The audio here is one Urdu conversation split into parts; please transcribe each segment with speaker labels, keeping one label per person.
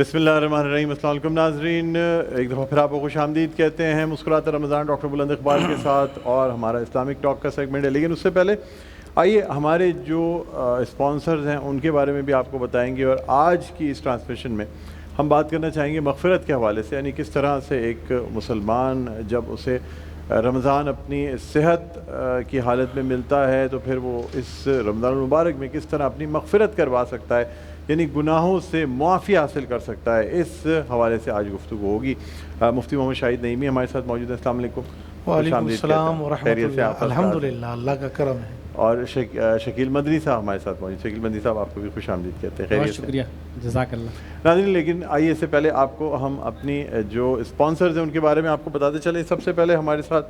Speaker 1: بسم اللہ الرحمن الرحیم۔ السلام علیکم ناظرین، ایک دفعہ پھر آپ کو خوش آمدید کہتے ہیں مسکراتا رمضان ڈاکٹر بلند اقبال کے ساتھ، اور ہمارا اسلامک ٹاک کا سیگمنٹ ہے۔ لیکن اس سے پہلے آئیے ہمارے جو اسپانسرز ہیں ان کے بارے میں بھی آپ کو بتائیں گے، اور آج کی اس ٹرانسمیشن میں ہم بات کرنا چاہیں گے مغفرت کے حوالے سے، یعنی کس طرح سے ایک مسلمان جب اسے رمضان اپنی صحت کی حالت میں ملتا ہے تو پھر وہ اس رمضان المبارک میں کس طرح اپنی مغفرت کروا سکتا ہے، یعنی گناہوں سے معافی حاصل کر سکتا ہے۔ اس حوالے سے آج گفتگو ہوگی۔ مفتی محمد شاہد نعیمی ہمارے ساتھ موجود ہیں۔ السلام علیکم۔
Speaker 2: وعلیکم السلام ورحمۃ اللہ۔ الحمدللہ، اللہ کا کرم ہے۔
Speaker 1: اور شکیل مدنی صاحب ہمارے ساتھ موجود۔ شکیل مدنی صاحب آپ کو بھی خوش آمدید کہتے ہیں۔
Speaker 2: بہت شکریہ، جزاک اللہ۔
Speaker 1: ناظرین، لیکن آئیے اس سے پہلے آپ کو ہم اپنی جو اسپانسرز ہیں ان کے بارے میں آپ کو بتاتے چلیں۔ سب سے پہلے ہمارے ساتھ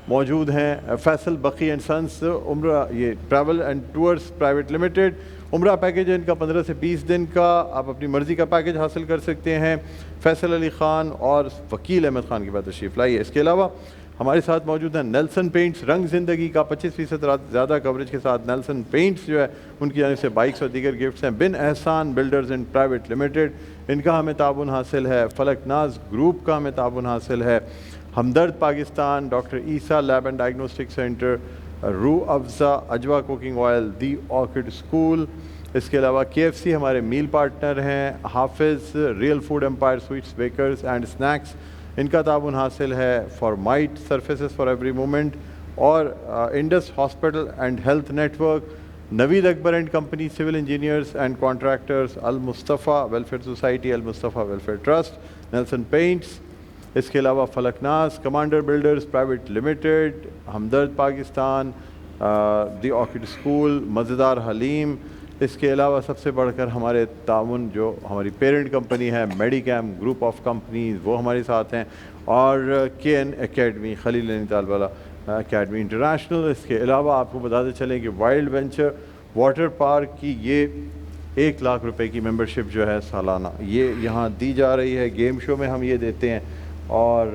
Speaker 1: موجود ہیں فیصل بقی اینڈ سنس عمرہ، یہ travel and tours private limited. عمرہ پیکیج ہے ان کا 15 سے 20 دن کا، آپ اپنی مرضی کا پیکیج حاصل کر سکتے ہیں۔ فیصل علی خان اور وکیل احمد خان کے بعد تشریف لائیے۔ اس کے علاوہ ہمارے ساتھ موجود ہیں نیلسن پینٹس، رنگ زندگی کا 25% زیادہ کوریج کے ساتھ نیلسن پینٹس جو ہے ان کی جانب سے بائکس اور دیگر گفٹس ہیں۔ بن احسان بلڈرز اینڈ پرائیویٹ لمیٹڈ، ان کا ہمیں تعاون حاصل ہے۔ فلک ناز گروپ کا ہمیں تعاون حاصل ہے۔ Hamdard Pakistan, doctor Essa lab and diagnostic centre, Rooh Afza Ajwa cooking oil, the orchid school. اس کے علاوہ KFC ہمارے میل پارٹنر ہیں۔ Hafiz real food empire sweets bakers and snacks, ان کا تعاون حاصل ہے۔ Formite surfaces for every moment, اور Indus hospital and health network, Naveed Akbar and company civil engineers and contractors, Al Mustafa welfare society, Al Mustafa welfare trust, Nelson paints. اس کے علاوہ فلک ناز، کمانڈر بلڈرز پرائیویٹ لمیٹڈ، ہمدرد پاکستان، دی آرکڈ اسکول، مزیدار حلیم۔ اس کے علاوہ سب سے بڑھ کر ہمارے تعاون جو ہماری پیرنٹ کمپنی ہے میڈی کیم گروپ آف کمپنیز، وہ ہمارے ساتھ ہیں، اور KN اکیڈمی، خلیل نینی تال والا اکیڈمی انٹرنیشنل۔ اس کے علاوہ آپ کو بتاتے چلیں کہ وائلڈ وینچر واٹر پارک کی یہ 1 لاکھ روپے کی ممبرشپ جو ہے سالانہ یہ یہاں دی جا رہی ہے۔ گیم شو میں ہم یہ دیتے ہیں، اور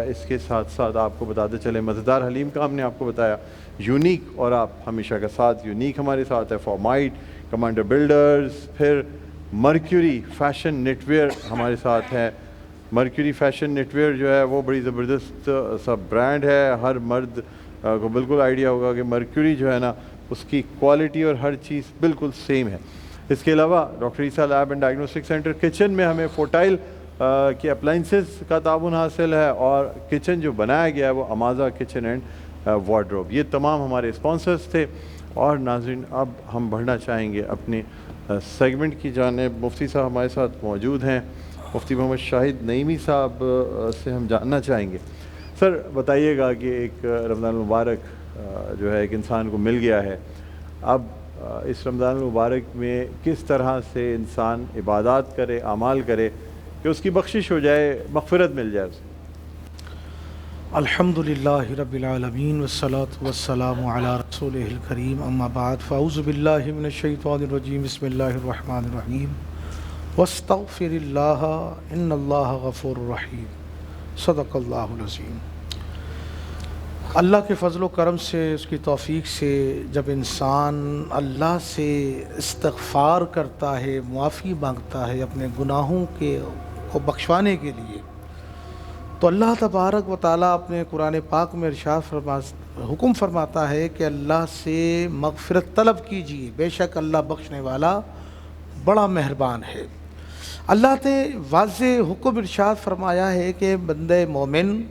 Speaker 1: اس کے ساتھ ساتھ آپ کو بتاتے چلیں مزیدار حلیم کا ہم نے آپ کو بتایا، یونیک، اور آپ ہمیشہ کا ساتھ یونیک ہمارے ساتھ ہے، فارمائٹ، کمانڈر بلڈرز، پھر مرکیوری فیشن نیٹ ویئر ہمارے ساتھ ہے۔ مرکیوری فیشن نیٹ ویئر جو ہے وہ بڑی زبردست سا برانڈ ہے، ہر مرد کو بالکل آئیڈیا ہوگا کہ مرکیوری جو ہے نا اس کی کوالٹی اور ہر چیز بالکل سیم ہے۔ اس کے علاوہ doctor Essa lab and diagnostic centre, kitchen میں ہمیں فورٹائل کے اپلائنسز کا تعاون حاصل ہے، اور کچن جو بنایا گیا ہے وہ امازا کچن اینڈ وارڈروب۔ یہ تمام ہمارے اسپانسرز تھے۔ اور ناظرین، اب ہم بڑھنا چاہیں گے اپنے سیگمنٹ کی جانب۔ مفتی صاحب ہمارے ساتھ موجود ہیں، مفتی محمد شاہد نعیمی صاحب سے ہم جاننا چاہیں گے۔ سر بتائیے گا کہ ایک رمضان المبارک جو ہے ایک انسان کو مل گیا ہے، اب اس رمضان المبارک میں کس طرح سے انسان عبادات کرے، اعمال کرے کہ اس کی بخشش ہو جائے، مغفرت مل جائے اسے؟
Speaker 2: الحمدللہ رب العالمین والصلاة والسلام علی رسولہ الکریم، اما بعد، فاعوذ باللہ من الشیطان الرجیم، بسم اللہ الرحمن الرحیم، واستغفر اللہ ان اللہ غفور رحیم، صدق اللہ العظیم۔ اللہ کے فضل و کرم سے، اس کی توفیق سے، جب انسان اللہ سے استغفار کرتا ہے، معافی مانگتا ہے اپنے گناہوں کو بخشوانے کے لیے، تو اللہ تبارک و تعالیٰ اپنے قرآن پاک میں حکم فرماتا ہے کہ اللہ سے مغفرت طلب کیجیے، بے شک اللہ بخشنے والا بڑا مہربان ہے۔ اللہ نے واضح حکم ارشاد فرمایا ہے کہ بندے مومن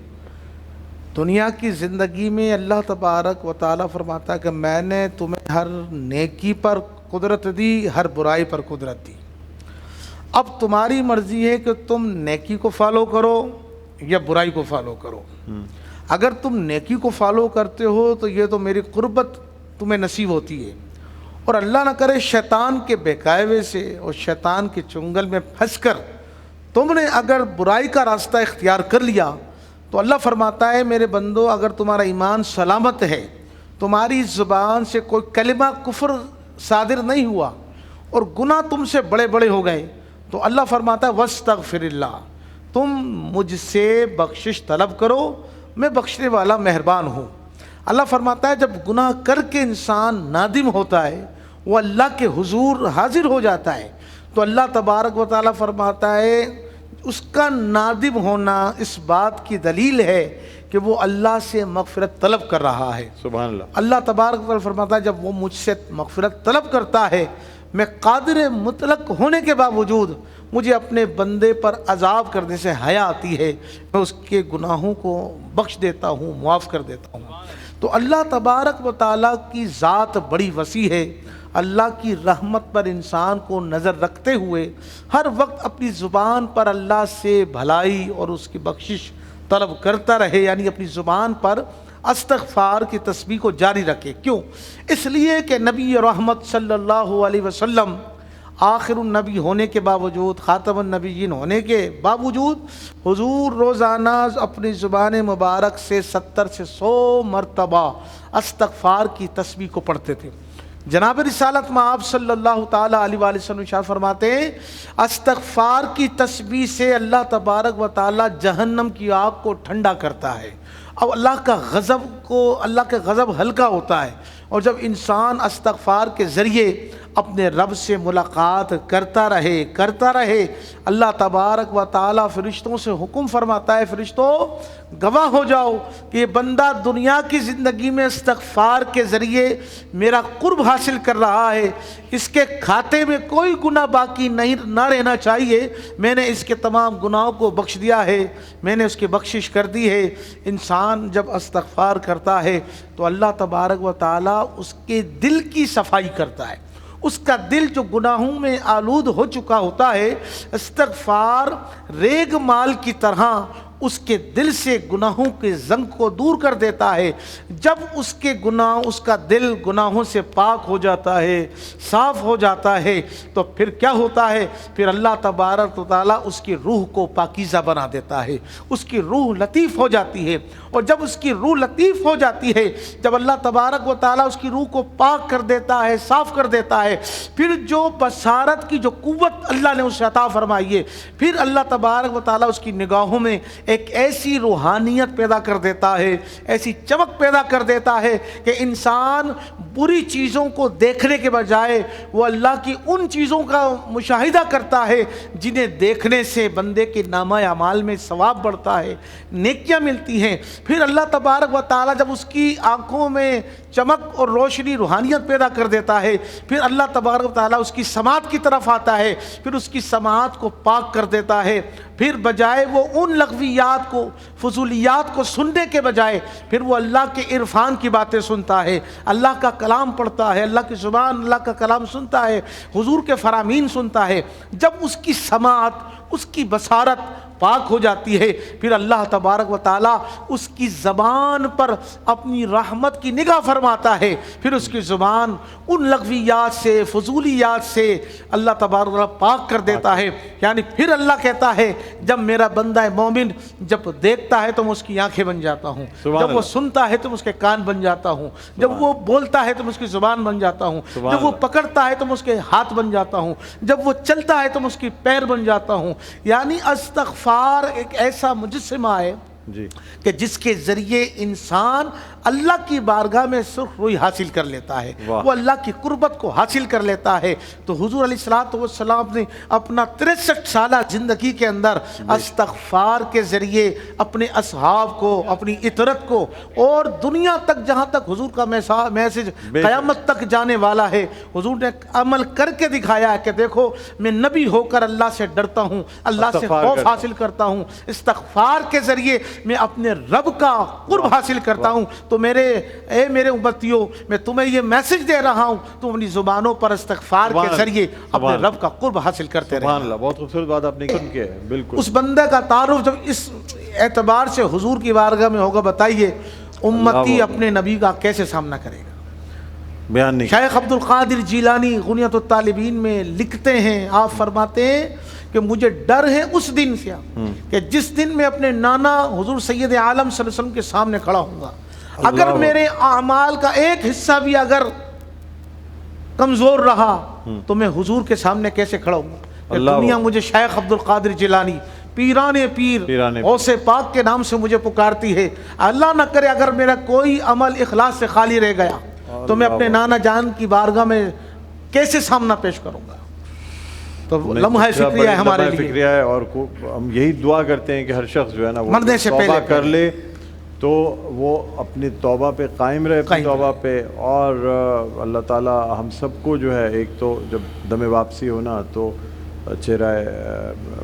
Speaker 2: دنیا کی زندگی میں اللہ تبارک و تعالیٰ فرماتا ہے کہ میں نے تمہیں ہر نیکی پر قدرت دی، ہر برائی پر قدرت دی، اب تمہاری مرضی ہے کہ تم نیکی کو فالو کرو یا برائی کو فالو کرو۔ اگر تم نیکی کو فالو کرتے ہو تو یہ تو میری قربت تمہیں نصیب ہوتی ہے، اور اللہ نہ کرے شیطان کے بہکاوے سے اور شیطان کے چنگل میں پھنس کر تم نے اگر برائی کا راستہ اختیار کر لیا تو اللہ فرماتا ہے میرے بندو، اگر تمہارا ایمان سلامت ہے، تمہاری زبان سے کوئی کلمہ کفر صادر نہیں ہوا، اور گناہ تم سے بڑے بڑے ہو گئے، تو اللہ فرماتا ہے واستغفر اللہ، تم مجھ سے بخشش طلب کرو، میں بخشنے والا مہربان ہوں۔ اللہ فرماتا ہے جب گناہ کر کے انسان نادم ہوتا ہے، وہ اللہ کے حضور حاضر ہو جاتا ہے، تو اللہ تبارک و تعالیٰ فرماتا ہے اس کا نادم ہونا اس بات کی دلیل ہے کہ وہ اللہ سے مغفرت طلب کر رہا ہے۔
Speaker 1: سبحان اللہ۔
Speaker 2: اللہ تبارک و تعالیٰ فرماتا ہے جب وہ مجھ سے مغفرت طلب کرتا ہے، میں قادر مطلق ہونے کے باوجود مجھے اپنے بندے پر عذاب کرنے سے حیا آتی ہے، میں اس کے گناہوں کو بخش دیتا ہوں، معاف کر دیتا ہوں۔ تو اللہ تبارک و تعالیٰ کی ذات بڑی وسیع ہے۔ اللہ کی رحمت پر انسان کو نظر رکھتے ہوئے ہر وقت اپنی زبان پر اللہ سے بھلائی اور اس کی بخشش طلب کرتا رہے، یعنی اپنی زبان پر استغفار کی تسبیح کو جاری رکھے۔ کیوں؟ اس لیے کہ نبی رحمت صلی اللہ علیہ وسلم آخر النبی ہونے کے باوجود، خاتم النبیین ہونے کے باوجود، حضور روزانہ اپنی زبان مبارک سے 70 سے 100 مرتبہ استغفار کی تسبیح کو پڑھتے تھے۔ جناب رسالت میں آپ صلی اللہ تعالیٰ علیہ وآلہ وسلم ارشاد فرماتے ہیں استغفار کی تسبیح سے اللہ تبارک و تعالیٰ جہنم کی آگ کو ٹھنڈا کرتا ہے، اب اللہ کا غضب ہلکا ہوتا ہے۔ اور جب انسان استغفار کے ذریعے اپنے رب سے ملاقات کرتا رہے اللہ تبارک و تعالیٰ فرشتوں سے حکم فرماتا ہے، فرشتوں گواہ ہو جاؤ کہ یہ بندہ دنیا کی زندگی میں استغفار کے ذریعے میرا قرب حاصل کر رہا ہے، اس کے کھاتے میں کوئی گناہ باقی نہ رہنا چاہیے، میں نے اس کے تمام گناہوں کو بخش دیا ہے، میں نے اس کی بخشش کر دی ہے۔ انسان جب استغفار کرتا ہے تو اللہ تبارک و تعالیٰ اس کے دل کی صفائی کرتا ہے۔ اس کا دل جو گناہوں میں آلود ہو چکا ہوتا ہے، استغفار ریگ مال کی طرح اس کے دل سے گناہوں کے زنگ کو دور کر دیتا ہے۔ جب اس کا دل گناہوں سے پاک ہو جاتا ہے، صاف ہو جاتا ہے، تو پھر کیا ہوتا ہے؟ پھر اللہ تبارک و تعالیٰ اس کی روح کو پاکیزہ بنا دیتا ہے، اس کی روح لطیف ہو جاتی ہے۔ اور جب اس کی روح لطیف ہو جاتی ہے، جب اللہ تبارک و تعالیٰ اس کی روح کو پاک کر دیتا ہے، صاف کر دیتا ہے، پھر جو بصارت کی جو قوت اللہ نے اسے عطا فرمائی ہے، پھر اللہ تبارک و تعالیٰ اس کی نگاہوں میں ایک ایسی روحانیت پیدا کر دیتا ہے، ایسی چمک پیدا کر دیتا ہے کہ انسان بری چیزوں کو دیکھنے کے بجائے وہ اللہ کی ان چیزوں کا مشاہدہ کرتا ہے جنہیں دیکھنے سے بندے کے نامہ اعمال میں ثواب بڑھتا ہے، نیکیاں ملتی ہیں۔ پھر اللہ تبارک و تعالیٰ جب اس کی آنکھوں میں چمک اور روشنی روحانیت پیدا کر دیتا ہے، پھر اللہ تبارک و تعالیٰ اس کی سماعت کی طرف آتا ہے، پھر اس کی سماعت کو پاک کر دیتا ہے۔ پھر بجائے وہ ان لغویات کو، فضولیات کو سننے کے بجائے پھر وہ اللہ کے عرفان کی باتیں سنتا ہے، اللہ کا کلام پڑھتا ہے، اللہ کی زبان اللہ کا کلام سنتا ہے، حضور کے فرامین سنتا ہے۔ جب اس کی سماعت، اس کی بصارت پاک ہو جاتی ہے، پھر اللہ تبارک و تعالیٰ اس کی زبان پر اپنی رحمت کی نگاہ فرماتا ہے، پھر اس کی زبان ان لغویات سے، فضولیات سے اللہ تبارک و تعالیٰ پاک کر دیتا ہے۔ یعنی پھر اللہ کہتا ہے جب میرا بندہ مومن جب دیکھتا ہے تو میں اس کی آنکھیں بن جاتا ہوں، جب وہ سنتا ہے تو میں اس کے کان بن جاتا ہوں، جب وہ بولتا ہے تو میں اس کی زبان بن جاتا ہوں، جب وہ پکڑتا ہے تو میں اس کے ہاتھ بن جاتا ہوں، جب وہ چلتا ہے تو میں اس کی پیر بن جاتا ہوں۔ یعنی استغفار ایک ایسا مجسمہ ہے کہ جس کے ذریعے انسان اللہ کی بارگاہ میں سرخ روئی حاصل کر لیتا ہے، وہ اللہ کی قربت کو حاصل کر لیتا ہے۔ تو حضور علیہ الصلوۃ والسلام نے اپنا 63 سالہ زندگی کے اندر استغفار کے ذریعے اپنے اصحاب کو، اپنی اطرت کو، اور دنیا تک جہاں تک حضور کا میسج قیامت تک جانے والا ہے، حضور نے عمل کر کے دکھایا ہے کہ دیکھو میں نبی ہو کر اللہ سے ڈرتا ہوں، اللہ سے خوف حاصل کرتا ہوں، استغفار کے ذریعے میں اپنے رب کا قرب حاصل کرتا ہوں۔ تو میرے امتیوں، میں تمہیں یہ میسج دے رہا ہوں، تم اپنی زبانوں پر استغفار کے ذریعے اپنے رب کا قرب حاصل کرتے رہے۔
Speaker 1: سبحان اللہ، بہت خوبصورت بات آپ نے سن کے ہے۔ بالکل
Speaker 2: اس بندے کا تعارف جب اس اعتبار سے حضور کی بارگاہ میں ہوگا، بتائیے امتی اپنے نبی کا کیسے سامنا کرے گا؟
Speaker 1: بیان نہیں۔
Speaker 2: شیخ عبد القادر جیلانی غنیۃ الطالبین میں لکھتے ہیں، آپ فرماتے ہیں کہ مجھے ڈر ہے اس دن سے کہ جس دن میں اپنے نانا حضور سید عالم صلی اللہ علیہ وسلم کے سامنے کھڑا ہوں گا، اگر میرے اعمال کا ایک حصہ بھی اگر کمزور رہا تو میں حضور کے سامنے کیسے کھڑا ہوں گا؟ دنیا مجھے شیخ عبد القادر جیلانی، پیر غوث پاک کے نام سے مجھے پکارتی ہے، اللہ نہ کرے اگر میرا کوئی عمل اخلاص سے خالی رہ گیا تو میں اپنے نانا جان کی بارگاہ میں کیسے سامنا پیش کروں گا؟ تو لمحہ فکریہ ہے ہمارے لیے،
Speaker 1: فکریہ ہے، اور ہم یہی دعا کرتے ہیں کہ ہر شخص جو ہے نا وہ
Speaker 2: مرنے سے
Speaker 1: توبہ
Speaker 2: پہلے
Speaker 1: کر لے تو وہ اپنی توبہ پہ قائم رہے، اپنی توبہ پہ، اور اللہ تعالیٰ ہم سب کو جو ہے ایک تو جب دم واپسی ہونا تو چہرہ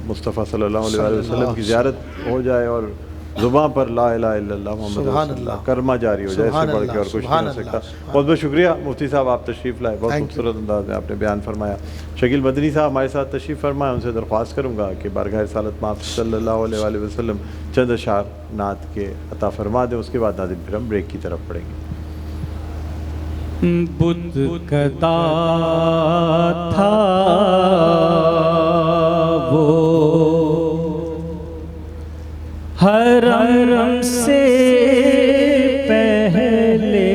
Speaker 1: مصطفیٰ صلی اللہ علیہ وسلم کی زیارت ہو جائے اور زباں پر لا الہ الا اللہ محمد رسول اللہ کرما جاری ہو جائے، اس سے بڑھ کے اور کچھ نہیں ہو سکتا۔ بہت بہت شکریہ مفتی صاحب، آپ تشریف لائے، بہت خوبصورت انداز میں آپ نے بیان فرمایا۔ شکیل مدنی صاحب ہمارے ساتھ تشریف فرمائے، ان سے درخواست کروں گا کہ بارگاہ رسالت مآب صلی اللہ علیہ وآلہ وسلم چند اشعار نعت کے عطا فرما دیں، اس کے بعد ناظرین پھر ہم بریک کی طرف پڑیں گے۔
Speaker 3: بت کدا تھا وہ حرم سے پہلے،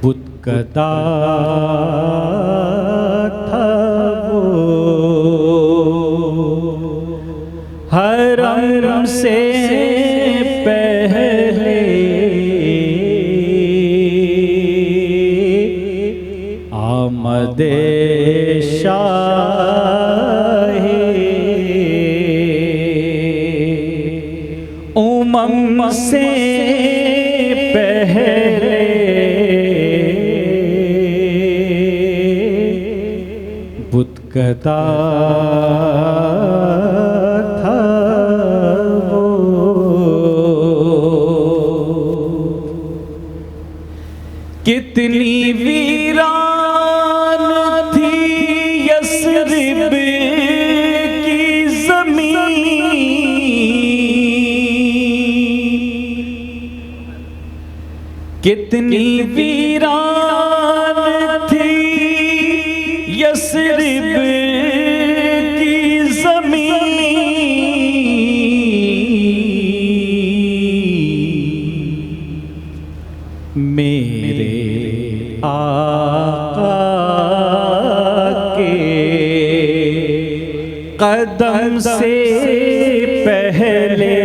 Speaker 3: بت کدا تھا وہ حرم سے پہلے، آمد شاہ امم سے پہلے، بت کدا تھا وہ، کتنی ویران تھی یثرب کی زمین، کتنی ویران تھی یثرب کی زمین، میرے آقا کے قدم سے پہلے،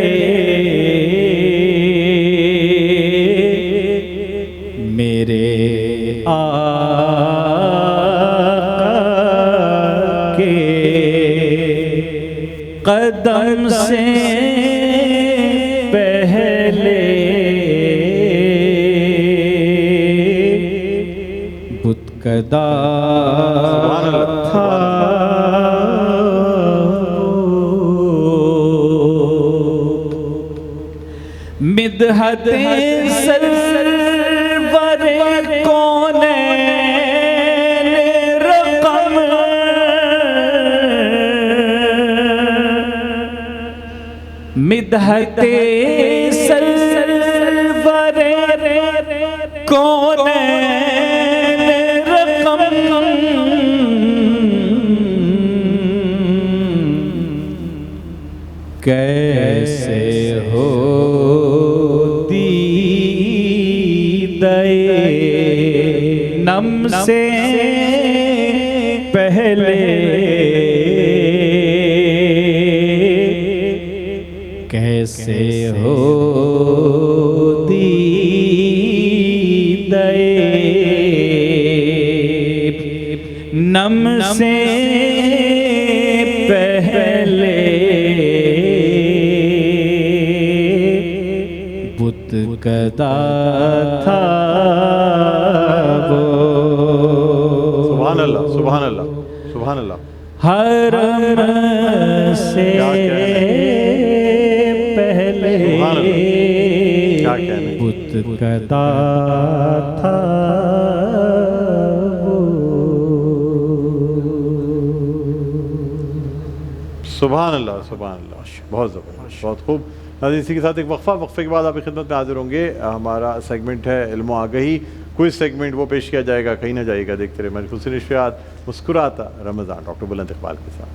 Speaker 3: میرے آقا کے قدم سے پہلے، بت کدا تھا مدحت سرور کونین رقم، مدحت سرور کونین رقم، کیسے ہوتی نم سے پہلے، کیسے ہوتی نم سے پہلے، بت کدا تھا وہ،
Speaker 1: سبحان اللہ سبحان اللہ سبحان اللہ،
Speaker 3: حرم سے پہلے بت کدا تھا وہ۔
Speaker 1: سبحان اللہ سبحان اللہ، بہت زبردست، بہت خوب۔ ناظرین اسی کے ساتھ ایک وقفہ، وقفے کے بعد آپ کی خدمت میں حاضر ہوں گے۔ ہمارا سیگمنٹ ہے علم و آگہی، کوئی سیگمنٹ وہ پیش کیا جائے گا، کہیں نہ جائے گا، دیکھتے رہے محفوظ نشریات، مسکراتا رمضان، ڈاکٹر بلند اقبال کے ساتھ۔